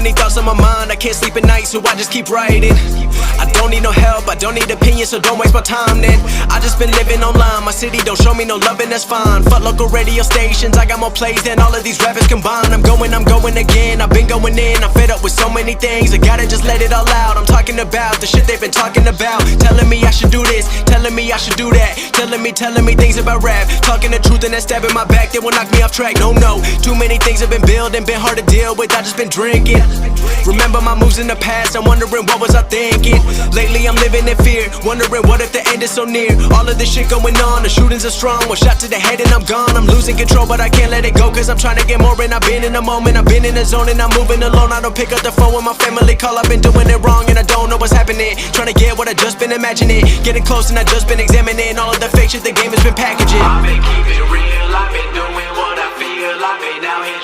many thoughts on my mind, I can't sleep at night, so I just keep writing. I don't need no help, I don't need opinions, so don't waste my time then. I just been living online, my city don't show me no love and that's fine. Fuck local radio stations, I got more plays than all of these rappers combined. I'm going again, I've been going in, I'm fed up with so many things, I gotta just let it all out. I'm talking about the shit they've been talking about, telling me I should do this, telling me I should do that, telling me things about rap, talking the truth and that stab in my back that will knock me off track. No, too many things have been building, been hard to deal with, I just been drinking. Remember my moves in the past, I'm wondering what was I thinking. Lately I'm living in fear, wondering what if the end is so near. All of this shit going on, the shootings are strong, one shot to the head and I'm gone. I'm losing control but I can't let it go, cause I'm trying to get more. And I've been in the moment, I've been in the zone, and I'm moving alone. I don't pick up the phone when my family call, I've been doing it wrong and I don't know what's happening. Trying to get what I just been imagining, getting close and I just been examining all of the fake shit the game has been packaging. I've been keeping it real, I've been doing what I feel, I've been out here